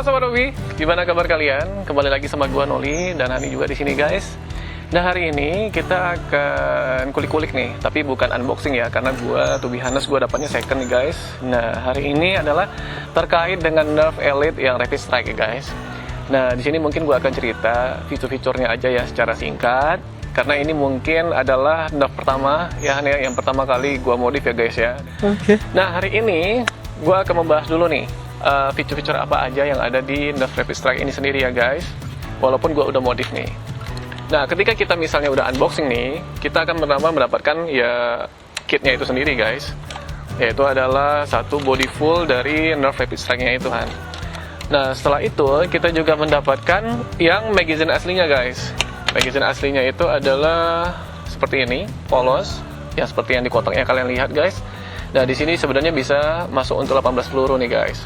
Halo Sobat Hobi, gimana kabar kalian? Kembali lagi sama gua Noli dan Hani juga di sini guys. Nah hari ini kita akan kulik-kulik nih, tapi bukan unboxing ya, karena gua to be honest gua dapatnya second nih guys. Nah hari ini adalah terkait dengan Nerf Elite yang Rapid Strike ya guys. Nah di sini mungkin gua akan cerita fitur-fiturnya aja ya secara singkat, karena ini mungkin adalah Nerf pertama ya, yang pertama kali gua modif ya guys ya. Oke. Nah hari ini gua akan membahas dulu nih fitur-fitur apa aja yang ada di Nerf Rapid Strike ini sendiri ya guys, walaupun gue udah modif nih. Nah ketika kita misalnya udah unboxing nih, kita akan mendapatkan ya kitnya itu sendiri guys, yaitu adalah satu body full dari Nerf Rapid Strike nya itu kan. Nah setelah itu kita juga mendapatkan yang magazine aslinya guys. Magazine aslinya itu adalah seperti ini, polos, yang seperti yang di kotaknya kalian lihat guys. Nah di sini sebenarnya bisa masuk untuk 18 peluru nih guys.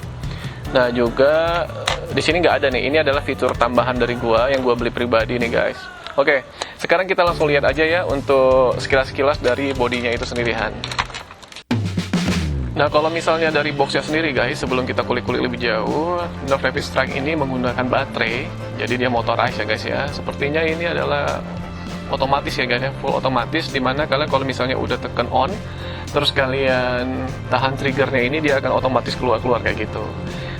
Nah juga di sini nggak ada nih, ini adalah fitur tambahan dari gua yang gua beli pribadi nih guys. Oke, sekarang kita langsung lihat aja ya untuk sekilas-sekilas dari bodinya itu sendirian. Nah kalau misalnya dari boxnya sendiri guys, sebelum kita kulik-kulik lebih jauh, Nerf Rapid Strike ini menggunakan baterai, jadi dia motorized ya guys ya. Sepertinya ini adalah otomatis ya guys ya, full otomatis, dimana kalian kalau misalnya udah tekan on, terus kalian tahan triggernya ini, dia akan otomatis keluar kayak gitu.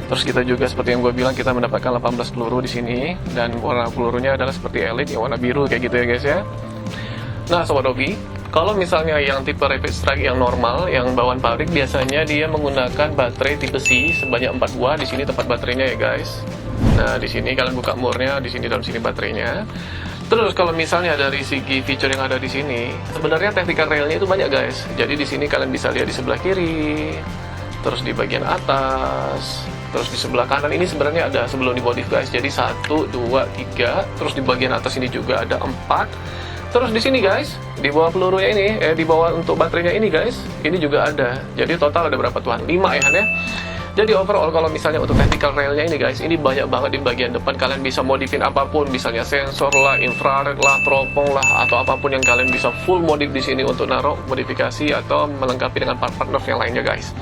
Terus kita juga seperti yang gue bilang, kita mendapatkan 18 peluru di sini, dan warna pelurunya adalah seperti Elite yang warna biru kayak gitu ya guys ya. Nah Sobat Hobi, kalau misalnya yang tipe Rapid Strike yang normal, yang bawaan pabrik, biasanya dia menggunakan baterai tipe C sebanyak 4 buah. Di sini tempat baterainya ya guys. Nah di sini kalian buka murnya, di sini dalam sini baterainya. Terus kalau misalnya dari segi feature yang ada di sini, sebenarnya technical railnya itu banyak guys. Jadi di sini kalian bisa lihat di sebelah kiri, terus di bagian atas, terus di sebelah kanan ini sebenarnya ada sebelum dimodif guys. Jadi 1, 2, 3, terus di bagian atas ini juga ada 4. Terus di sini guys, di bawah pelurunya ini, di bawah untuk baterainya ini guys, ini juga ada. Jadi total ada berapa tuan? 5 ya Han ya. Jadi overall kalau misalnya untuk tactical railnya ini guys, ini banyak banget di bagian depan. Kalian bisa modifin apapun, misalnya sensor lah, infrared lah, teropong lah, atau apapun yang kalian bisa full modif di sini untuk naruh modifikasi atau melengkapi dengan part-part Nerf yang lainnya guys.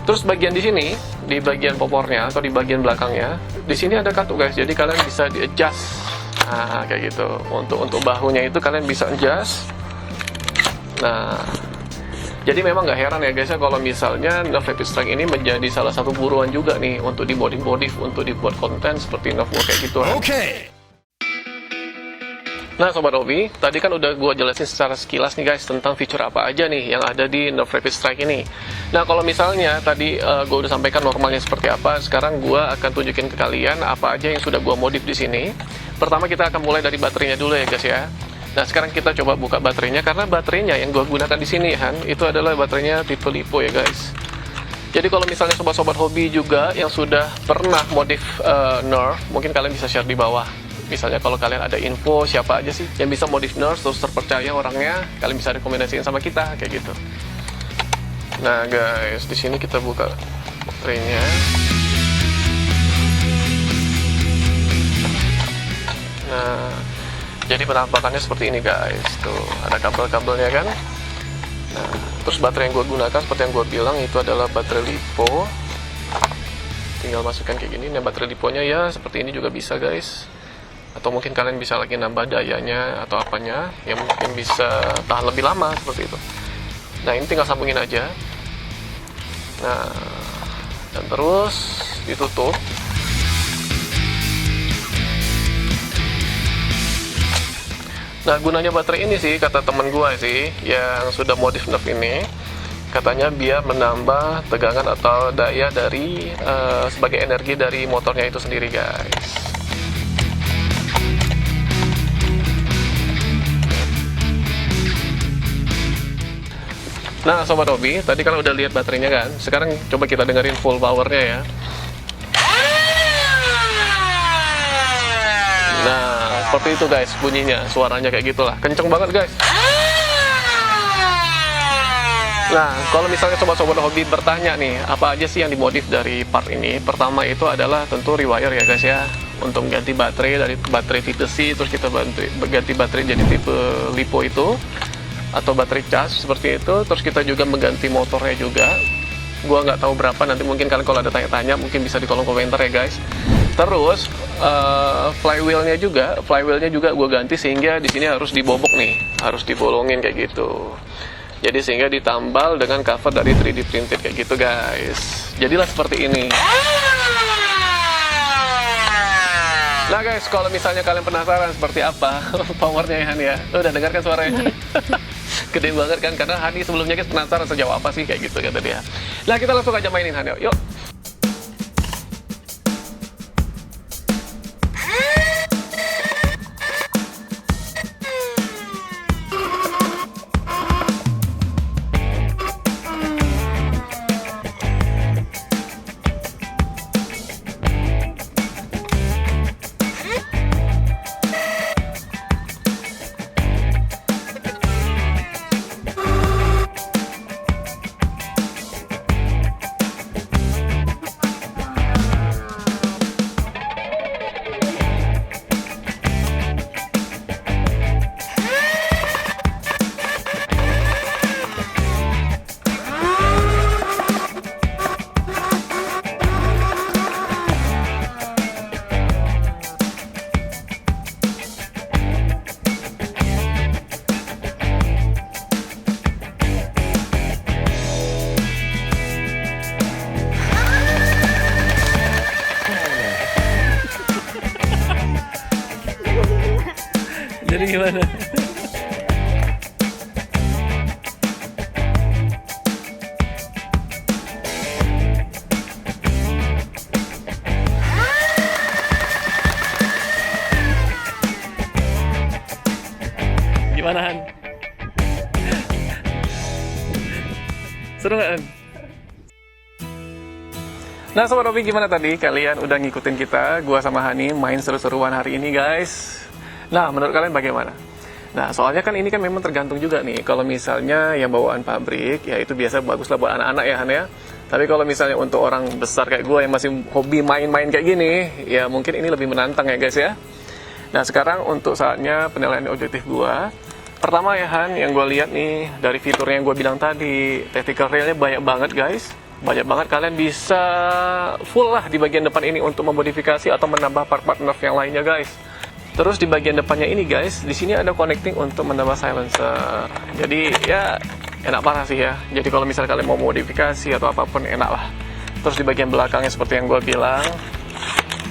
Terus bagian di sini, di bagian popornya atau di bagian belakangnya, di sini ada katup guys. Jadi kalian bisa di-adjust. Nah, kayak gitu. Untuk bahunya itu kalian bisa adjust. Nah, jadi memang nggak heran ya guys ya kalau misalnya Nerf Rapid Strike ini menjadi salah satu buruan juga nih untuk dimodif untuk dibuat konten seperti Nerf War kayak gitu. Oke. Nah Sobat Hobi, tadi kan udah gua jelasin secara sekilas nih guys tentang fitur apa aja nih yang ada di Nerf Rapid Strike ini. Nah kalau misalnya tadi gua udah sampaikan normalnya seperti apa, sekarang gua akan tunjukin ke kalian apa aja yang sudah gua modif di sini. Pertama kita akan mulai dari baterainya dulu ya guys ya. Nah sekarang kita coba buka baterainya, karena baterainya yang gua gunakan di sini Han, itu adalah baterainya tipe LiPo ya guys. Jadi kalau misalnya sobat-sobat hobi juga yang sudah pernah modif Nerf, mungkin kalian bisa share di bawah. Misalnya kalau kalian ada info siapa aja sih yang bisa modif Nerf terus terpercaya orangnya, kalian bisa rekomendasiin sama kita kayak gitu. Nah guys, di sini kita buka baterainya. Nah, jadi penampakannya seperti ini guys. Tuh, ada kabel-kabelnya kan. Nah, terus baterai yang gue gunakan seperti yang gue bilang itu adalah baterai LiPo. Tinggal masukkan kayak gini. Nah, baterai LiPo-nya ya seperti ini juga bisa guys. Atau mungkin kalian bisa lagi nambah dayanya atau apanya yang mungkin bisa tahan lebih lama seperti itu. Nah, ini tinggal sambungin aja. Nah, dan terus ditutup. Nah gunanya baterai ini sih, kata temen gue sih yang sudah modif Nerf ini, katanya biar menambah tegangan atau daya dari sebagai energi dari motornya itu sendiri guys. Nah Sobat Hobi, tadi kan udah lihat baterainya kan, sekarang coba kita dengerin full powernya ya. Nah seperti itu guys bunyinya, suaranya kayak gitulah, kenceng banget guys. Nah kalau misalnya sobat-sobat hobi bertanya nih apa aja sih yang dimodif dari part ini, pertama itu adalah tentu rewire ya guys ya, untuk mengganti baterai dari baterai tipe C, terus kita ganti baterai jadi tipe LiPo itu, atau baterai cas seperti itu. Terus kita juga mengganti motornya juga. Gua nggak tahu berapa, nanti mungkin kalian kalau ada tanya-tanya mungkin bisa di kolom komentar ya guys. Terus flywheelnya juga gue ganti sehingga di sini harus dibobok nih, harus dibolongin kayak gitu. Jadi sehingga ditambal dengan cover dari 3D printed kayak gitu guys. Jadilah seperti ini. Nah guys, kalau misalnya kalian penasaran seperti apa powernya ya Han ya, udah dengarkan suaranya. Gede banget kan, karena Hani sebelumnya kita penasaran sejauh apa sih kayak gitu kata dia. Nah kita langsung aja mainin Han yuk. Jadi gimana? Gimana Han? Seru nggak Han? Nah Sobat Robi, gimana tadi? Kalian udah ngikutin kita, gua sama Hani main seru-seruan hari ini guys. Nah menurut kalian bagaimana? Nah soalnya kan ini kan memang tergantung juga nih. Kalau misalnya yang bawaan pabrik, ya itu biasa baguslah buat anak-anak ya Han ya. Tapi kalau misalnya untuk orang besar kayak gue yang masih hobi main-main kayak gini, ya mungkin ini lebih menantang ya guys ya. Nah sekarang untuk saatnya penilaian objektif gue. Pertama ya Han, yang gue lihat nih dari fiturnya yang gue bilang tadi, tactical railnya banyak banget guys. Banyak banget, kalian bisa full lah di bagian depan ini untuk memodifikasi atau menambah part-part nerf yang lainnya guys. Terus di bagian depannya ini guys, di sini ada connecting untuk menambah silencer. Jadi ya enak parah sih ya. Jadi kalau misalnya kalian mau modifikasi atau apapun enak lah. Terus di bagian belakangnya seperti yang gue bilang,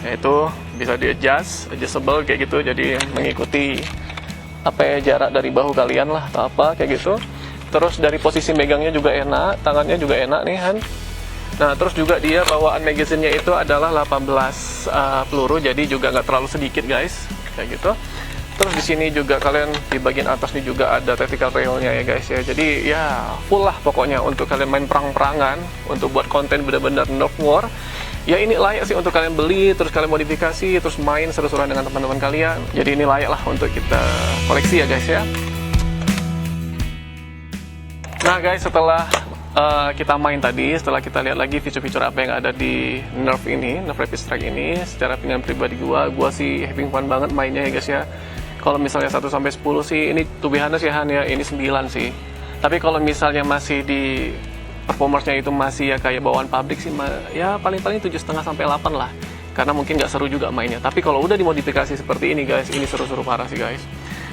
yaitu bisa di adjustable kayak gitu. Jadi mengikuti apa ya, jarak dari bahu kalian lah atau apa kayak gitu. Terus dari posisi megangnya juga enak, tangannya juga enak nih Han. Nah terus juga dia bawaan magazinnya itu adalah 18 peluru, jadi juga nggak terlalu sedikit guys, kayak gitu. Terus di sini juga kalian di bagian atas nih juga ada tactical railnya ya guys ya. Jadi ya full lah pokoknya untuk kalian main perang-perangan, untuk buat konten benar-benar Nerf War. Ya ini layak sih untuk kalian beli, terus kalian modifikasi, terus main seru-seruan dengan teman-teman kalian. Jadi ini layak lah untuk kita koleksi ya guys ya. Nah guys, setelah kita main tadi, setelah kita lihat lagi fitur-fitur apa yang ada di Nerf ini, Nerf Rapid Strike ini, secara pilihan pribadi gua sih having fun banget mainnya ya guys ya. Kalau misalnya 1 sampai 10 sih, ini to be honest ya Han ya, ini 9 sih. Tapi kalau misalnya masih di performance-nya itu masih ya kayak bawaan pabrik sih, ya paling-paling 7,5 sampai 8 lah. Karena mungkin nggak seru juga mainnya. Tapi kalau udah dimodifikasi seperti ini guys, ini seru-seru parah sih guys.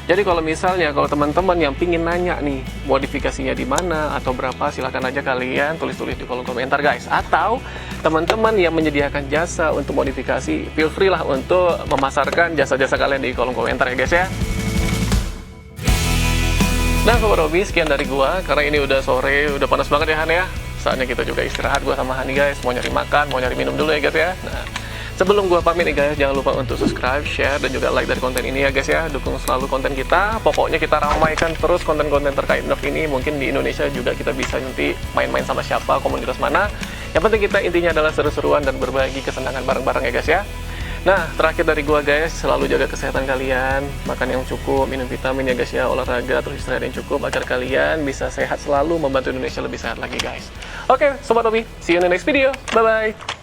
Jadi kalau misalnya kalau teman-teman yang pingin nanya nih modifikasinya di mana atau berapa, silahkan aja kalian tulis-tulis di kolom komentar guys. Atau teman-teman yang menyediakan jasa untuk modifikasi, feel free lah untuk memasarkan jasa-jasa kalian di kolom komentar ya guys ya. Nah Sobat Robi, sekian dari gua, karena ini udah sore, udah panas banget ya Han ya. Saatnya kita juga istirahat, gua sama Hani guys, mau nyari makan, mau nyari minum dulu ya guys ya. Nah, sebelum gua pamit nih guys, jangan lupa untuk subscribe, share, dan juga like dari konten ini ya guys ya. Dukung selalu konten kita. Pokoknya kita ramaikan terus konten-konten terkait Nerf ini. Mungkin di Indonesia juga kita bisa nanti main-main sama siapa, komunitas mana. Yang penting kita intinya adalah seru-seruan dan berbagi kesenangan bareng-bareng ya guys ya. Nah, terakhir dari gua guys, selalu jaga kesehatan kalian, makan yang cukup, minum vitamin ya guys ya, olahraga, terus istirahat yang cukup agar kalian bisa sehat selalu, membantu Indonesia lebih sehat lagi guys. Oke, Sobat Robi, see you in the next video. Bye-bye.